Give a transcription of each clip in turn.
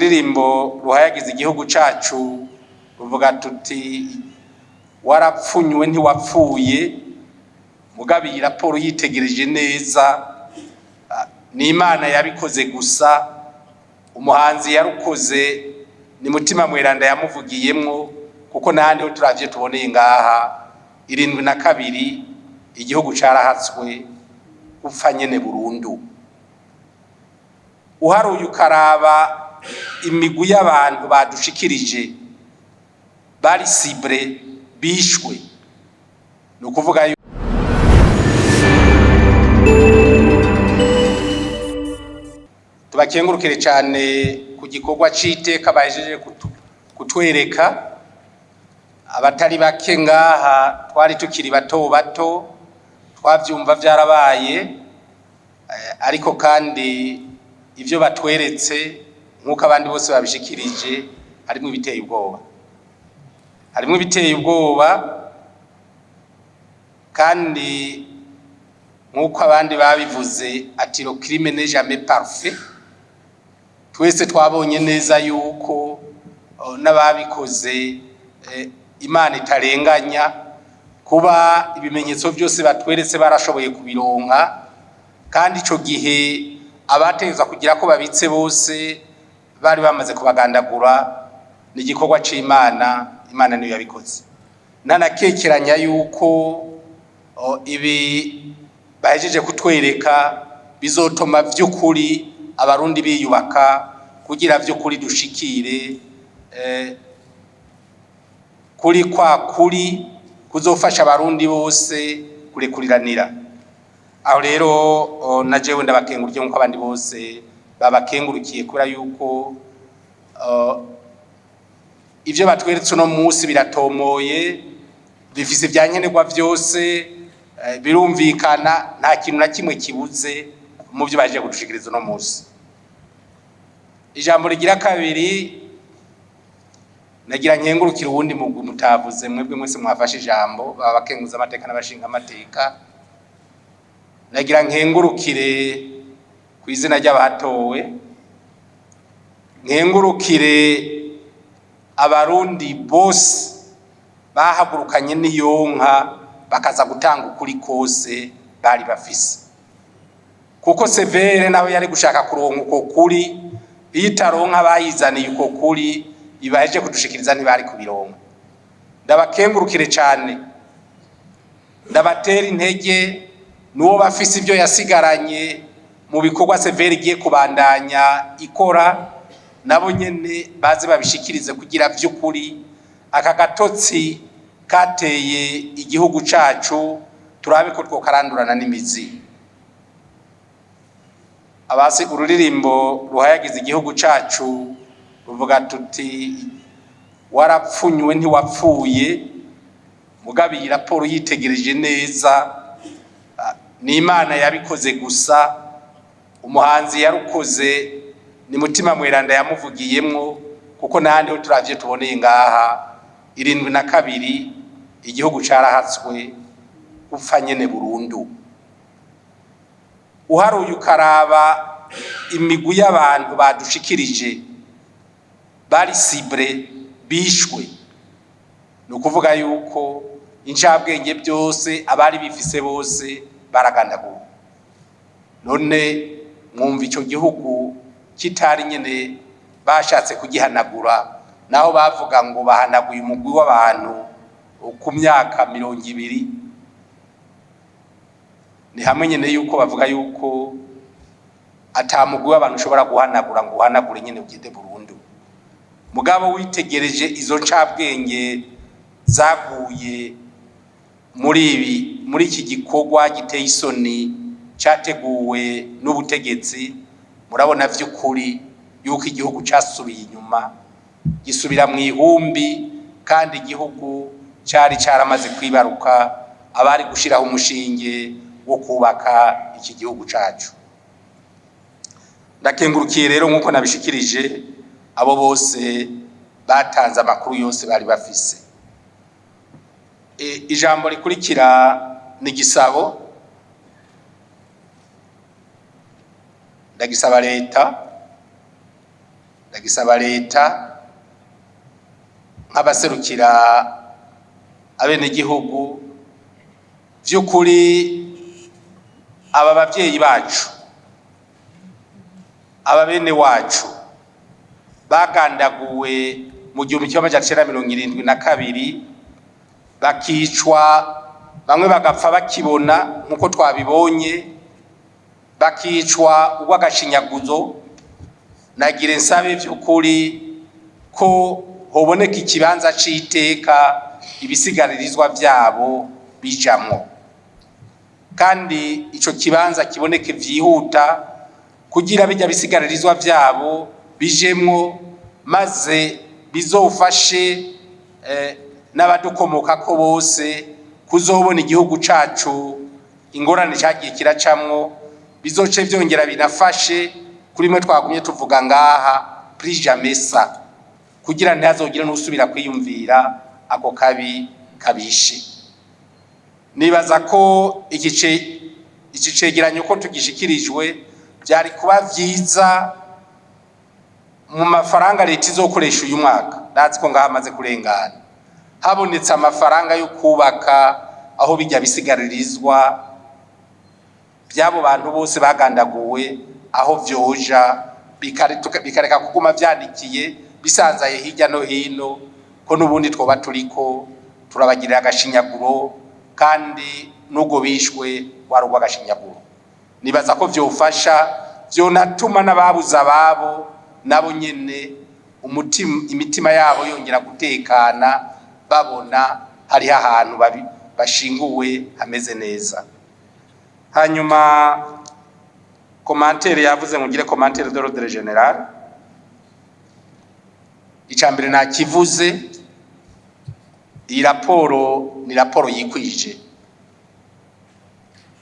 ururirimbo ruhayagiza igihugu cacu ruvuga tuti warapfunywe ntiwapfuye, mugabe iyi raporo yitegereje neza ni Imana yabikoze gusa, umuhanzi yarukoze ni Mutima Mweranda yamuvugiyemwo, kuko nahandi ho turavye tuboneye ngaha 72 igihugu carahatswe gupfa nyene burundu. Uharuye ukaraba imigwi y'abantu badushikirije bari cible bishwe, no kuvuga tubakengurukire cyane ku gikorwa c'iteka bahejeje kutwereka. Abatari bake ngaha twari tukiri bato bato twavyumva vyarabaye, ariko kandi ivyo batweretse nkuko abandi bose babishikirije harimo ibiteye ubwoba, harimo ibiteye ubwoba, kandi nkuko abandi babivuze ati le crime n'est jamais parfait. Twese twabonye neza yuko n'ababikoze Imana itarenganya, kuba ibimenyetso byose batweretse barashoboye kubironka, kandi ico gihe abateza kugira ko babitse bose bari bamaze kubagandagura. Ni igikorwa c'Imana, Imana niyo yabikoze. Nanakekeranya yuko ibi bahejeje kutwereka bizotuma vy'ukuri abarundi biyubaka, kugira vy'ukuri dushikire kuri kwa kuri kuzofasha abarundi bose kurekuriranira. Aho rero na jewe ndabakengurukye nkuko abandi bose babakengurukiye, kubera yuko ivyo batweretse no munsi biratomoye, bifise byankenerwa vyose, birumvikana, nta kintu na kimwe kibuze mu byo baje kudushikiriza no munsi. Ijambo rigira kabiri, nagira nkengurukire uwundi mugwi mutavuze, mwebwe mwese mwafashe ijambo, babakenguza amateka n'abashinga amateka. Nagira nkengurukire ku izina ry'abatowe, nkengurukire abarundi bose bahagurukanye n'iyonka bakaza gutanga ukuri kose bari bafise, kuko severe nawe yari gushaka kuronka uko kuri, itaronka bayizaniye uko kuri ibaheje kudushikiriza ntibari kubironka. Ndabakengurukire cyane, ndabatera intege nuwo bafise ibyo yasigaranye mu bikorwa severe igiye kubandanya ikora, nabo nyene baze babishikirize kugira vy'ukuri aka gatotsi kateye igihugu cacu turabe ko twokarandurana n'imizi. Abasi ururirimbo ruhayagiza igihugu cacu ruvuga tuti warapfunywe ntiwapfuye, mugabe iyi raporo yitegereje neza ni Imana yabikoze gusa, umuhanzi yarukoze ni Mutima Mweranda yamuvugiyemwo, kuko nahandi ho turavye tuboneye ngaha 72 igihugu carahatswe gupfa nyene burundu. Uharuye ukaraba imigwi y'abantu badushikirije bari cible bishwe, no kuvuga yuko incabwenge byose abari bifise bose baragandagura. None mwumva ico gihugu kitari nyene bashatse kugihanagura, naho bavuga ngo bahanaguye umugwi w'abantu ku myaka 20, ni hamwe nyene yuko bavuga yuko atamugwi w'abantu ushobora guhanagura ngo uhanagure nyene ugende burundu. Mugabo witegereje izo ncabwenge zaguye muri iki gikorwa giteye isoni cyateguwe n'ubutegetsi, murabona vy'ukuri yuko igihugu cyasubiye inyuma, gisubira mu ihumbi, kandi igihugu cyari cyaramaze kwibaruka abari gushiraho umushinge wo kubaka iki gihugu cacu. Ndakengurukiye rero nkuko nabishikirije abo bose batanze amakuru yose bari bafise. Ijambo rikurikira ni gisabo. Ndagisaba leta ndagisaba leta nk'abaserukira abenegihugu vy'ukuri aba bavyeyi bacu aba bene wacu bagandaguwe mu 1972 bakicwa, bamwe bagapfa bakibona nkuko twabibonye, bakicwa urw'agashinyaguzo. Nagire nsabe vy'ukuri ko hoboneka ikibanza c'iteka ibisigaririzwa vyabo bijamwo, kandi ico kibanza kiboneke vyihuta kugira bijya bisigaririzwa vyabo bijemwo, maze bizofashe n'abadukomoka ko bose kuzobona igihugu cacu ingorane cyagiye kiracamwo, bizoce vyongera binafashe kuri mwe twagumye tuvuga ngaha plus jamais ça, kugira ntihazogire n'usubira kwiyumvira ako kabi kabishe. Nibaza ko iki cegeranyo ko tugishikirijwe byari kuba vyiza mu mafaranga leta izokoresha uyu mwaka. Ndazi ko ngaha amaze kurengana, habonetse amafaranga yo kubaka aho bijya bisigaririzwa byabo bantu bose bagandaguwe, aho vyoja bikareka kuguma vyandikiye bisanzaye hirya no hino, ko n'ubundi twoba turiko turabagirira agashinyaguro, kandi n'ubwo bishwe warugwa agashinyaguro. Nibaza ko vyofasha, vyonatuma n'ababuza ababo nabo nyene imitima yabo yongera gutekana, babona hari ahantu bashinguwe hameze neza. Hanyuma commentaire yavuze ngire commentaire de l'ordre général. Icambere nakivuze, iyi raporo ni raporo yikwije.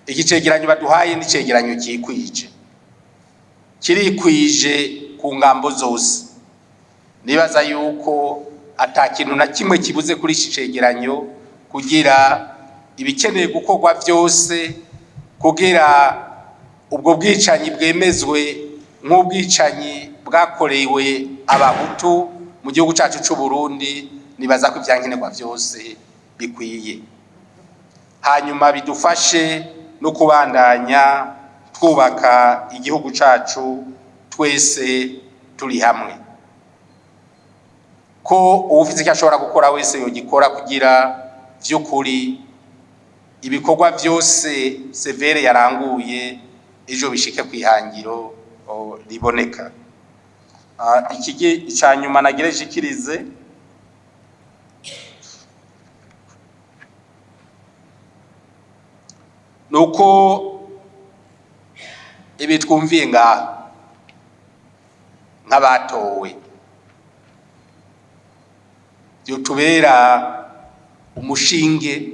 Iki cegeranyo baduhaye ni cegeranyo kikwije, kirikwije ku ngambo zose. Nibaza yuko atakintu na kimwe kibuze kuri iki cegeranyo kugira ibikeneye gukorwa vyose, kugira ubwo bwicanyi bwemezwe nk'ubwicanyi bwakorewe abahutu mu gihugu cyacu cy'u Burundi. Nibaza ko ivyankenerwa vyose bikwiye, hanyuma bidufashe no kubandanya twubaka igihugu cacu twese turi hamwe, ko uwufite icyo ashobora gukora wese yogikora kugira vy'ukuri ibikorwa vyose severe yaranguye ejo bishike kwihangiro riboneka. Ikigi icanyuma nagire jikirize, nuko ibi twumviye ngaha nk'abatowe vyotubera umushinge,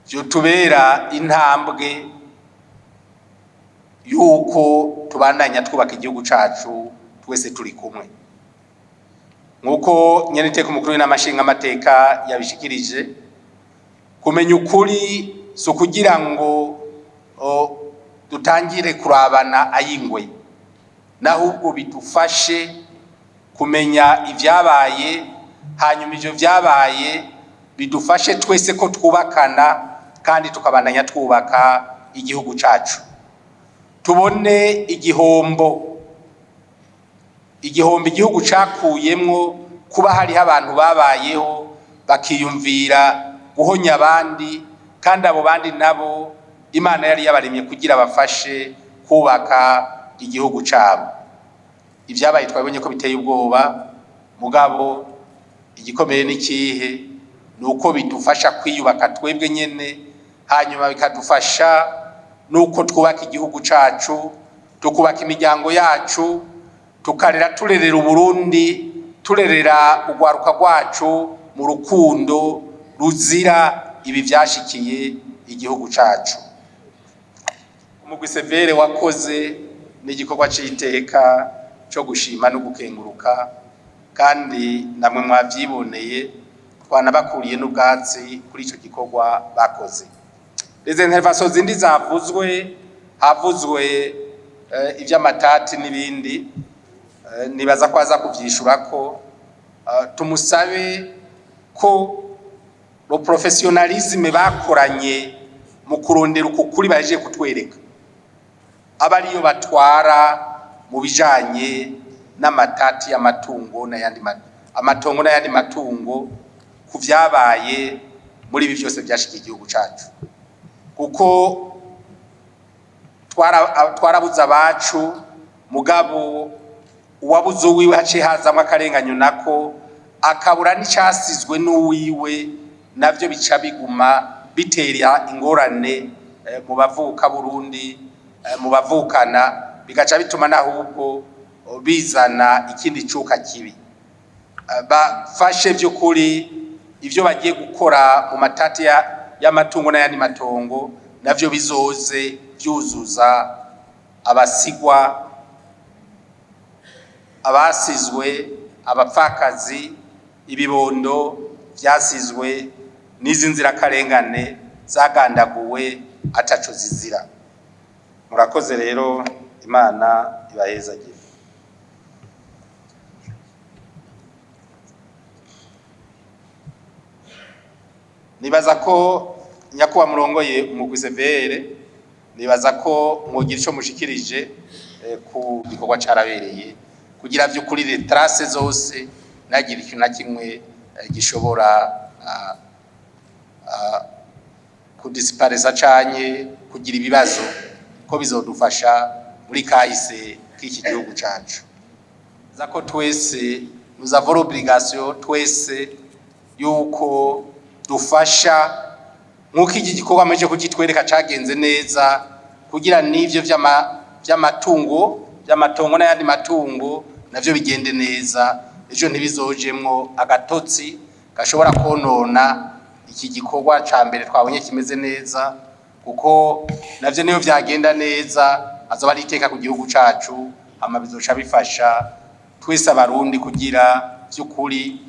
vyotubera intambwe yuko tubandanya twubaka igihugu cacu twese turi kumwe, nkuko nyeniteka umukuru w'inamashinga amateka yabishikirije. Kumenya ukuri so kugira ngo dutangire kurabana ayingwe, nahubwo bidufashe kumenya ivyabaye, hanyuma ivyo vyabaye bidufashe twese ko twubakana kandi tukabandanya twubaka igihugu cacu. Tubone igihombo igihugu cakuyemwo kuba hari abantu babayeho bakiyumvira guhonya abandi, kandi abo bandi nabo Imana yari yabaremye kugira bafashe kubaka igihugu cabo. Ivyabaye twabonye ko biteye ubwoba, mugabo igikomeye n'ikihe nuko bidufasha kwiyubaka twebwe nyene, hanyuma bikadufasha nuko twubaka igihugu cacu, tukubaka imiryango yacu, tukarera turerera Uburundi, turerera urwaruka rwacu mu rukundo ruzira ibi vyashikiye igihugu cacu. Umugwi severe wakoze n'igikorwa c'iteka cyo gushima no gukenguruka, kandi namwe mwavyiboneye twanabakuriye n'ubwatsi kuri ico gikorwa bakoze. Izi intervention zindi zavuzwe, havuzwe ivy'amatati n'ibindi, nibaza ko aza kuvyishura ko tumusabe ko lo professionalisme bakoranye mu kurondera ukuri baje kutwereka abariyo batwara mu bijanye n'amatati y'amatungo n'ayandi matungo kuvyabaye muri ibi byose byashikiye igihugu cyacu, kuko twarabuza abacu mugabo uwabuze uwiwe haciye hazamwe akarenganyo nako akabura n'icyasizwe n'uwiwe, navyo bica biguma bitera ingorane mu bavuka Burundi, mu bavukana, bigaca bituma nahubwo bizana ikindi cuka kibi. Bafashe by'ukuri ivyo bagiye gukora mu matati y'amatungo n'ayandi matongo navyo bizoze byuzuza abasigwa, abasizwe, abapfakazi, ibibondo vyasizwe n'izi nzirakarengane zagandaguwe ataco zizira. Murakoze rero, Imana ibahezagire. Nibaza ko nyakuba murongoye umugwi severe, nibaza ko mwogira ico mushikirije ku gikorwa carabereye kugira vy'ukuri les traces zose nagira ikintu na kimwe gishobora kudisipareza canye kugira ibibazo, ko bizodufasha muri kahise k'iki gihugu cacu. Zako twese nous avons l'obligation twese yuko dufasha nkuko iki gikorwa meje kugitwereka cagenze neza kugira n'ivyo vy'amatongo n'ayandi matungo navyo bigende neza, ejo ntibizojemwo agatotsi gashobora konona iki gikorwa ca mbere twabonye kimeze neza, kuko navyo niyo vyagenda neza azoba ari iteka ku gihugu cacu, hama bizoca bifasha twese abarundi kugira vy'ukuri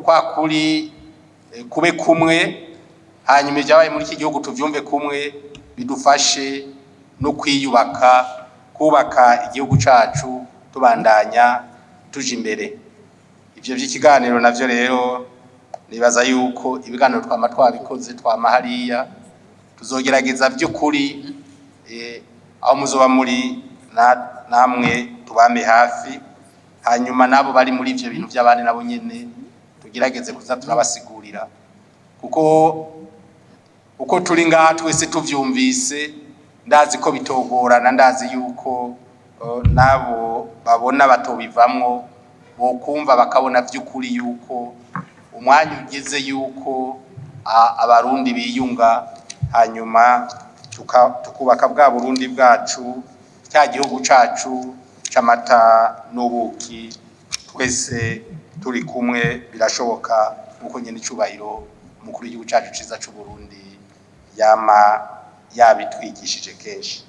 kwa kuri kube kumwe, hanyuma ibyabaye muri iki gihugu tuvyumve kumwe, bidufashe no kwiyubaka, kubaka igihugu cacu tubandanya tuje imbere. Ivyo vy'ikiganiro navyo rero nibaza yuko ibiganiro twama twabikoze twama hariya, tuzogerageza vy'ukuri aho muzoba muri namwe tubame hafi, hanyuma nabo bari muri ivyo bintu by'abandi nabo nyene tugerageze kuza turabasigurira, kuko uko turi ngaha twese tuvyumvise ndazi ko bitogorana, ndazi yuko nabo babona batobivamwo bokumva bakabona vy'ukuri yuko umwanya ugeze yuko abarundi biyunga, hanyuma tukubaka bwa Burundi bwacu, cya gihugu cacu c'amata n'ubuki, twese turi kumwe birashoboka, nkuko nyene icubahiro umukuru w'igihugu cacu ciza c'u Burundi yama yabitwigishije kenshi.